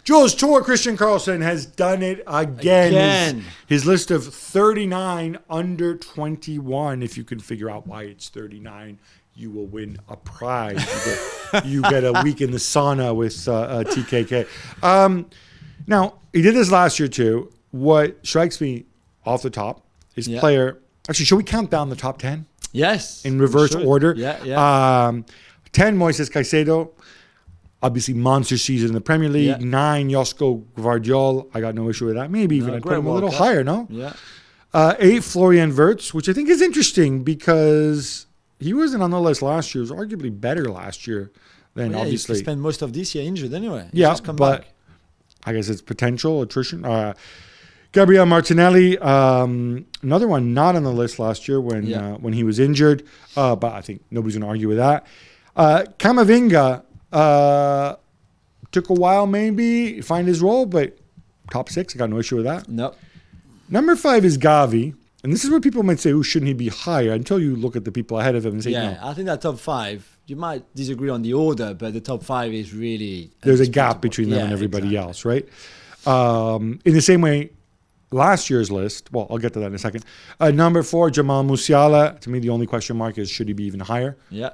Jules, Tor-Kristian Karlsen has done it again. His list of 39 under 21. If you can figure out why it's 39, you will win a prize. You get a week in the sauna with TKK. Now, he did this last year too. What strikes me off the top is player. Actually, should we count down the top 10? Yes. In reverse order. 10, Moises Caicedo. Obviously, monster season in the Premier League. 9, Josko Gvardiol. I got no issue with that. Maybe even I'd put him a little higher, no? Yeah. 8, Florian Wirtz, which I think is interesting because he wasn't on the list last year. He was arguably better last year than obviously. He spent most of this year injured anyway. He's just come back. I guess it's potential attrition. Gabriel Martinelli, another one not on the list last year when he was injured. But I think nobody's going to argue with that. Camavinga took a while maybe to find his role, but top 6, I got no issue with that. No. Number 5 is Gavi. And this is where people might say, shouldn't he be higher? Until you look at the people ahead of him and say, no. I think that top 5, you might disagree on the order, but the top 5 is really... There's a gap between them and everybody else, right? In the same way, last year's list, well, I'll get to that in a second. Number 4, Jamal Musiala. To me, the only question mark is, should he be even higher? Yeah.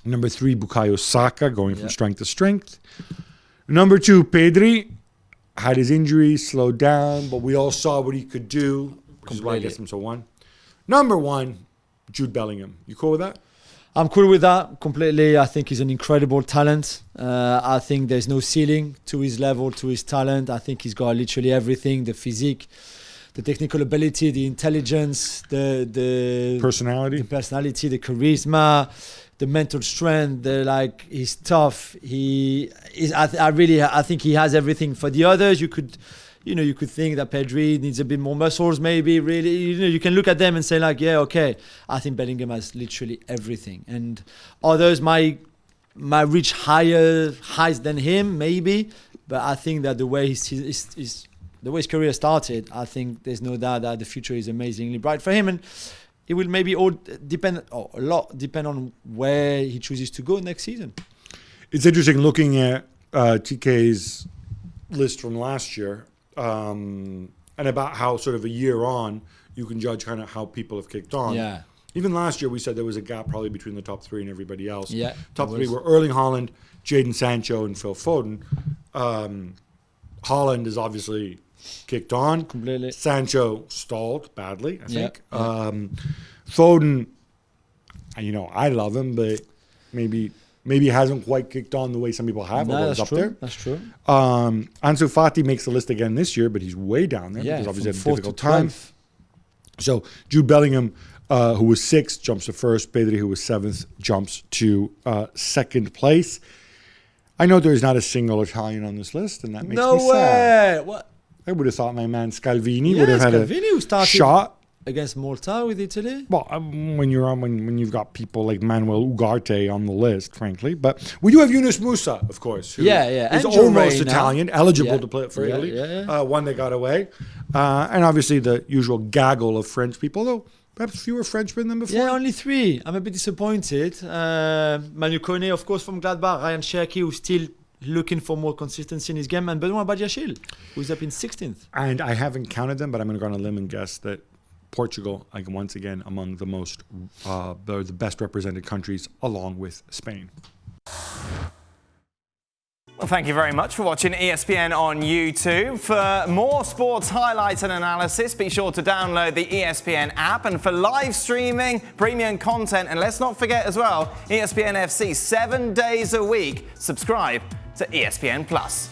Number 3, Bukayo Saka, going from strength to strength. Number 2, Pedri. Had his injuries, slowed down, but we all saw what he could do, which is why I guess him to 1. Number 1, Jude Bellingham. You cool with that? I'm cool with that completely. I think he's an incredible talent. I think there's no ceiling to his level, to his talent. I think he's got literally everything, the physique, the technical ability, the intelligence, the personality, the charisma, the mental strength. He's tough. I think he has everything. For the others, you could think that Pedri needs a bit more muscles, maybe. Really, you can look at them and say I think Bellingham has literally everything, and others might reach highs than him, maybe. But I think that the way his career started, I think there's no doubt that the future is amazingly bright for him, and it will maybe a lot depend on where he chooses to go next season. It's interesting looking at TK's list from last year. And about how sort of a year on, you can judge kind of how people have kicked on. Yeah. Even last year, we said there was a gap probably between the top 3 and everybody else. Yeah. Top 3 were Erling Haaland, Jadon Sancho, and Phil Foden. Haaland is obviously kicked on. Completely. Sancho stalled badly, I think. Foden, I love him, but maybe he hasn't quite kicked on the way some people have. No, that's true. That's true. Ansu Fati makes the list again this year, but he's way down there because obviously had a difficult time. So Jude Bellingham, who was 6th, jumps to 1st. Pedri, who was 7th, jumps to 2nd place. I know there's not a single Italian on this list, and that makes me sad. What? I would have thought my man Scalvini would have had who started shot against Malta with Italy. Well, when you've got people like Manuel Ugarte on the list, frankly, but we do have Yunus Musa, of course. Who is almost Italian, eligible to play for Italy. One that got away, and obviously the usual gaggle of French people, though perhaps fewer Frenchmen than before. Yeah, only 3. I'm a bit disappointed. Manu Kone, of course, from Gladbach. Ryan Cherki, who's still looking for more consistency in his game, and Benoit Badiashile, who's up in 16th. And I haven't counted them, but I'm going to go on a limb and guess that Portugal, once again, among the most, they're the best represented countries, along with Spain. Well, thank you very much for watching ESPN on YouTube. For more sports highlights and analysis, be sure to download the ESPN app. And for live streaming, premium content, and let's not forget as well, ESPN FC 7 days a week. Subscribe to ESPN Plus.